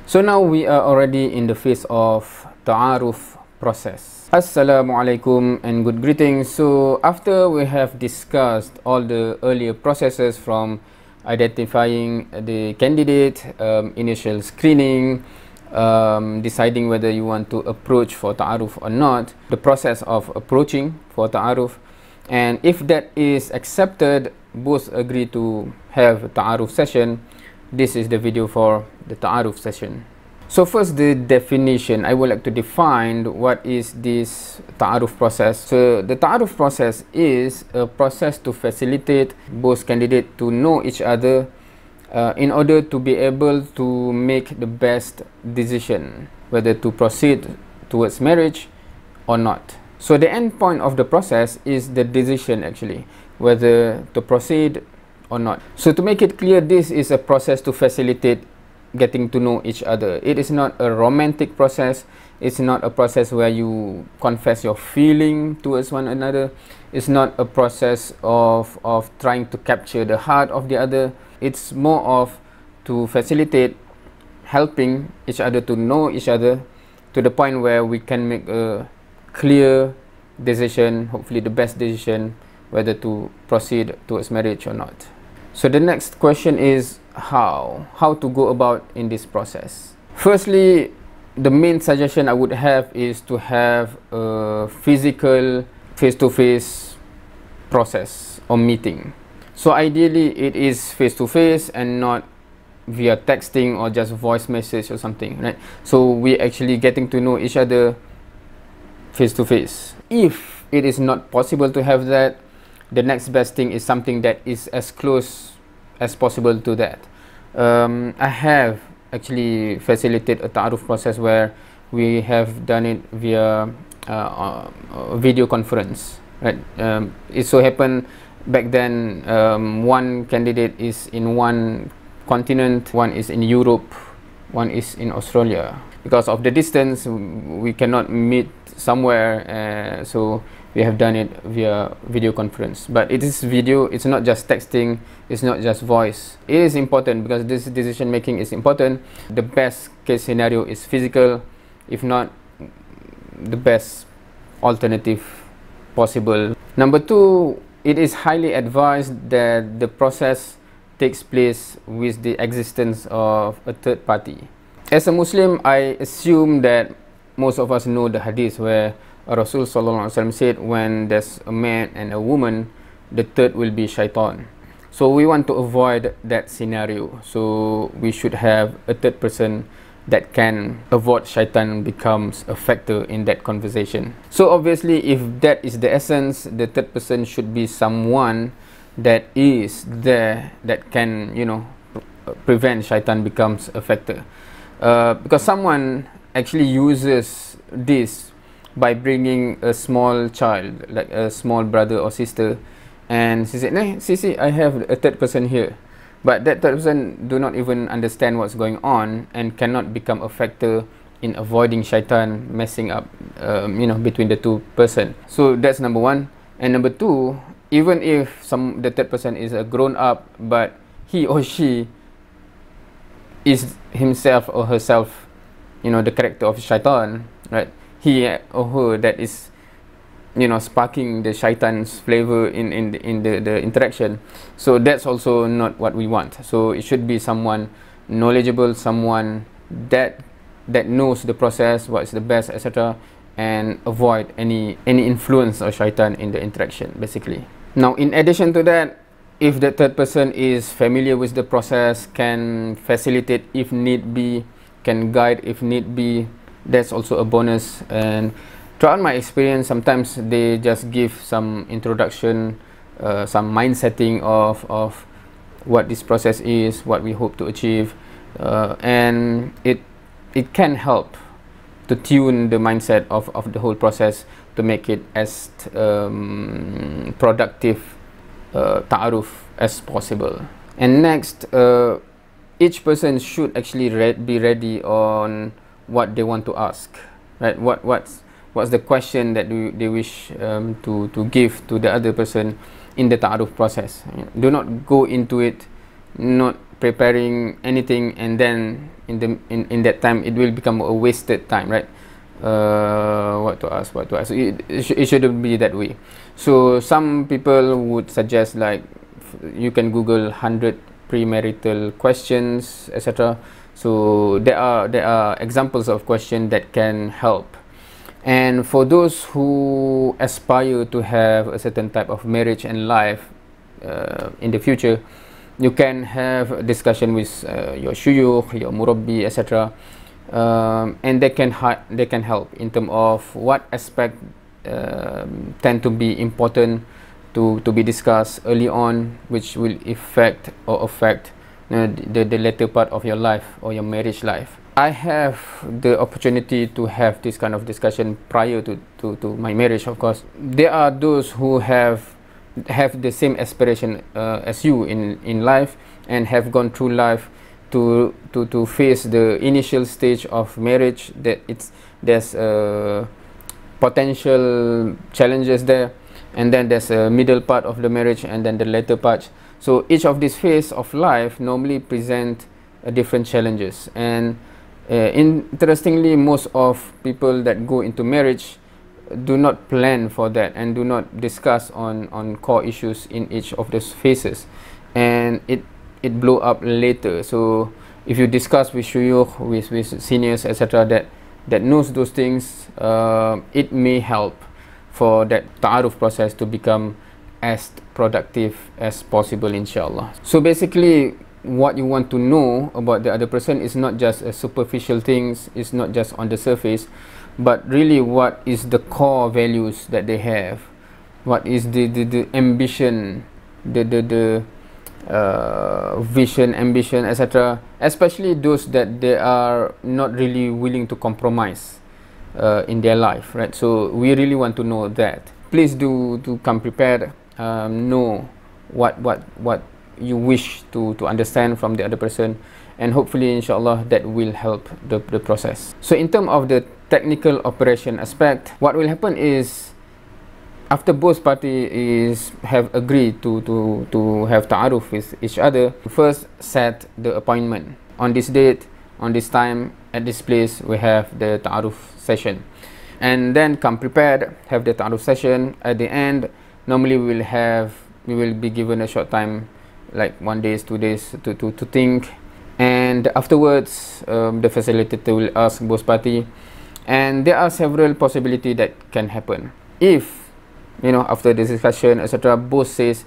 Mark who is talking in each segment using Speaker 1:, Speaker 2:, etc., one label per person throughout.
Speaker 1: So now we are already in the phase of Taaruf process. Assalamualaikum and good greetings. So after we have discussed all the earlier processes from identifying the candidate, initial screening, deciding whether you want to approach for Taaruf or not, the process of approaching for Taaruf, and if that is accepted, both agree to have a Taaruf session, this is the video for the Taaruf session. So first, the definition. I would like to define what is this Taaruf process. So the Taaruf process is a process to facilitate both candidates to know each other in order to be able to make the best decision whether to proceed towards marriage or not. So the end point of the process is the decision, actually, whether to proceed or not. So to make it clear, this is a process to facilitate getting to know each other. It is not a romantic process. It's not a process where you confess your feeling towards one another. It's not a process of trying to capture the heart of the other. It's more of to facilitate helping each other to know each other to the point where we can make a clear decision, hopefully the best decision, whether to proceed towards marriage or not. So the next question is how to go about in this process. Firstly, the main suggestion I would have is to have a physical face-to-face process or meeting. So ideally it is face-to-face and not via texting or just voice message or something, right? So we actually getting to know each other face-to-face. If it is not possible to have that, the next best thing is something that is as close as possible to that. I have actually facilitated a Taaruf process where we have done it via video conference, right? It so happened back then one candidate is in one continent, one is in Europe, one is in Australia. Because of the distance, we cannot meet somewhere, so we have done it via video conference. But it is video, it's not just texting, it's not just voice. It is important because this decision making is important. The best case scenario is physical, if not the best alternative possible. Number two, it is highly advised that the process takes place with the existence of a third party. As a Muslim, I assume that most of us know the hadith where Rasul Sallallahu Alaihi Wasallam said, when there's a man and a woman, the third will be shaitan. So we want to avoid that scenario. So we should have a third person that can avoid shaitan becomes a factor in that conversation. So obviously, if that is the essence, the third person should be someone that is there that can, you know, prevent shaitan becomes a factor. Because someone actually uses this by bringing a small child, like a small brother or sister, and she said, "Nah, see, I have a third person here," but that third person do not even understand what's going on and cannot become a factor in avoiding shaitan messing up, you know, between the two person. So that's number one. And number two, even if the third person is a grown up, but he or she is himself or herself, you know, the character of shaitan, right? He or her that is, you know, sparking the shaitan's flavor in the interaction. So that's also not what we want. So it should be someone knowledgeable, someone that knows the process, what's the best, etc., and avoid any influence of shaitan in the interaction, basically. Now, in addition to that, if the third person is familiar with the process, can facilitate if need be, can guide if need be, that's also a bonus. And throughout my experience, sometimes they just give some introduction, some mind setting of what this process is, what we hope to achieve, and it can help to tune the mindset of the whole process to make it as productive Taaruf as possible. And next, each person should actually be ready on what they want to ask, right? What's the question that they wish to give to the other person in the Taaruf process. Do not go into it not preparing anything, and then in that time it will become a wasted time, right? What to ask, it shouldn't be that way. So some people would suggest, like, you can Google 100 premarital questions, etc. So there are examples of questions that can help. And for those who aspire to have a certain type of marriage and life in the future, you can have a discussion with your shuyukh, your murabbi, etc. And they can help in terms of what aspect tend to be important to be discussed early on, which will affect the later part of your life or your marriage life. I have the opportunity to have this kind of discussion prior to my marriage, of course. There are those who have the same aspiration as you in life, and have gone through life to face the initial stage of marriage, that there's potential challenges there, and then there's a middle part of the marriage, and then the later part. So each of these phases of life normally present different challenges. And interestingly, most of people that go into marriage do not plan for that, and do not discuss on core issues in each of those phases, and it blow up later. So if you discuss with shuyukh, with seniors, etc., that knows those things, it may help for that ta'aruf process to become as productive as possible, inshallah. So basically, what you want to know about the other person is not just a superficial things, it's not just on the surface, but really what is the core values that they have, what is the ambition, the vision, ambition, etc. Especially those that they are not really willing to compromise in their life, right? So we really want to know that. Please do come prepared. Know what you wish to understand from the other person, and hopefully, inshallah, that will help the process. So in terms of the technical operation aspect, what will happen is, after both parties have agreed to have ta'aruf with each other, first set the appointment. On this date, on this time, at this place, we have the ta'aruf session. And then come prepared, have the ta'aruf session. At the end, normally we will be given a short time, like 1 day, 2 days to think. And afterwards, the facilitator will ask both parties. And there are several possibilities that can happen. If, after the discussion, etc., both says,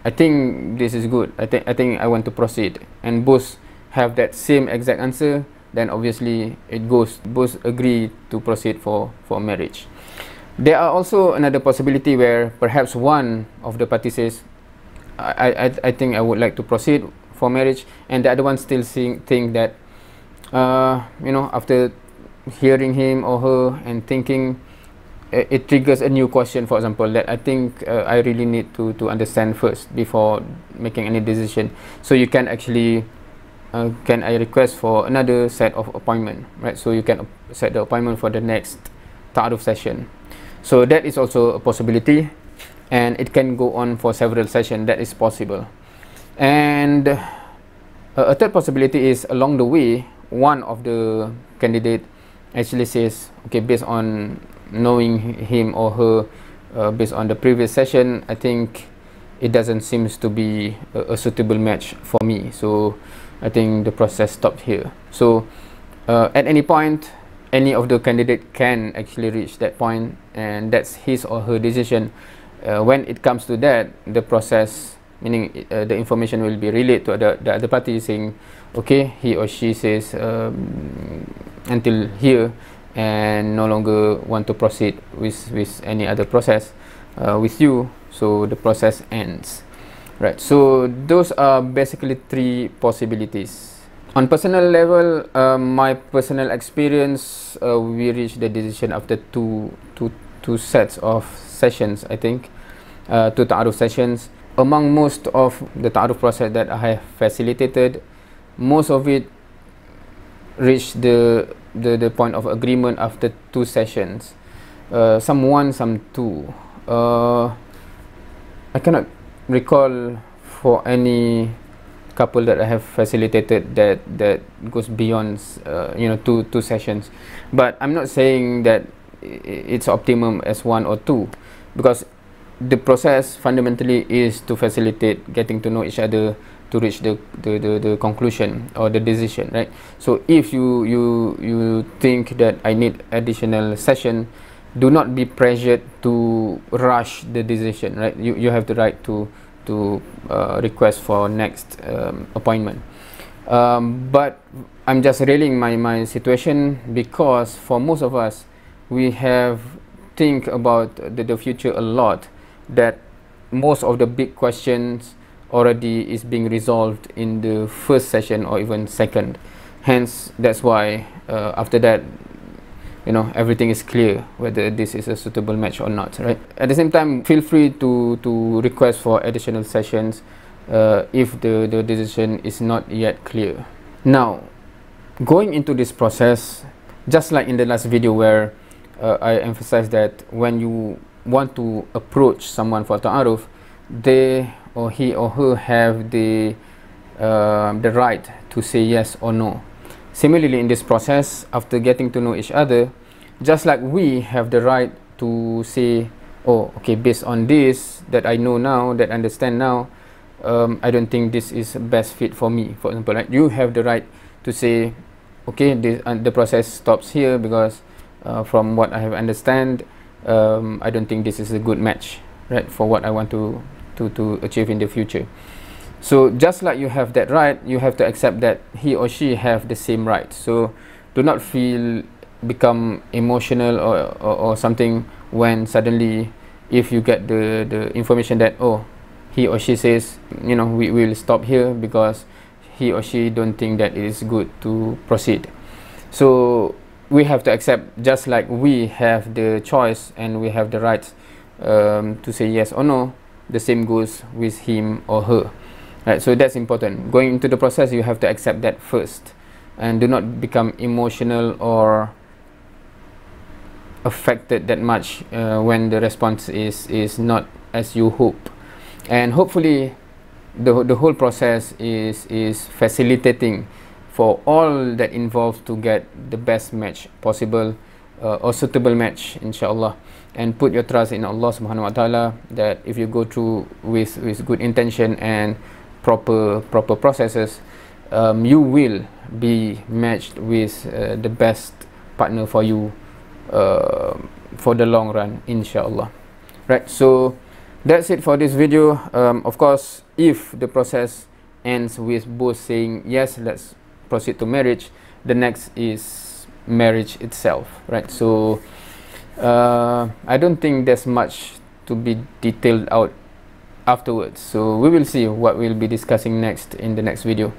Speaker 1: I think this is good, I think I want to proceed, and both have that same exact answer, then obviously it goes, both agree to proceed for marriage. There are also another possibility where perhaps one of the parties says, I think I would like to proceed for marriage, and the other one still think that, after hearing him or her and thinking, it triggers a new question, for example, that I think I really need to understand first before making any decision. So you can actually, can I request for another set of appointment, right? So you can set the appointment for the next ta'aruf session. So that is also a possibility, and it can go on for several sessions. That is possible. And a third possibility is, along the way, one of the candidate actually says, okay, based on knowing him or her, based on the previous session, I think it doesn't seem to be a suitable match for me, so I think the process stopped here. So at any point, any of the candidate can actually reach that point, and that's his or her decision. When it comes to that, the process, meaning the information will be relayed to the other party, saying, okay, he or she says until here, and no longer want to proceed with any other process with you, so the process ends, right? So those are basically three possibilities. On personal level, my personal experience, we reached the decision after two sets of sessions, I think, 2 ta'aruf sessions. Among most of the ta'aruf process that I have facilitated, most of it reached the point of agreement after 2 sessions. Some 1, some 2. I cannot recall for any couple that I have facilitated that goes beyond two sessions, but I'm not saying that it's optimum as 1 or 2, because the process fundamentally is to facilitate getting to know each other to reach the conclusion or the decision, right? So if you think that I need additional session, do not be pressured to rush the decision, right? You have the right to request for next appointment. But I'm just railing my situation, because for most of us, we have think about the future a lot, that most of the big questions already is being resolved in the first session or even second. Hence, that's why after that, everything is clear whether this is a suitable match or not, right? At the same time, feel free to request for additional sessions if the decision is not yet clear. Now, going into this process, just like in the last video where I emphasized that when you want to approach someone for ta'aruf, they or he or her have the right to say yes or no. Similarly, in this process, after getting to know each other, just like we have the right to say, oh, okay, based on this that I know now, that I understand now, I don't think this is best fit for me, for example, right? You have the right to say, okay, the process stops here, because from what I have understand, I don't think this is a good match, right, for what I want to achieve in the future. So just like you have that right, you have to accept that he or she have the same right. So do not become emotional or something when suddenly, if you get the information that, oh, he or she says, we will stop here because he or she don't think that it is good to proceed. So we have to accept, just like we have the choice and we have the right to say yes or no, the same goes with him or her, right? So that's important. Going into the process, you have to accept that first, and do not become emotional or affected that much when the response is not as you hope. And hopefully the whole process is facilitating for all that involved to get the best match possible, or suitable match, inshallah. And put your trust in Allah subhanahu wa ta'ala, that if you go through with good intention and proper processes, you will be matched with the best partner for you for the long run, inshallah. Right, so that's it for this video. Of course, if the process ends with both saying yes, let's proceed to marriage, the next is marriage itself, right? So I don't think there's much to be detailed out afterwards, so we will see what we'll be discussing next in the next video.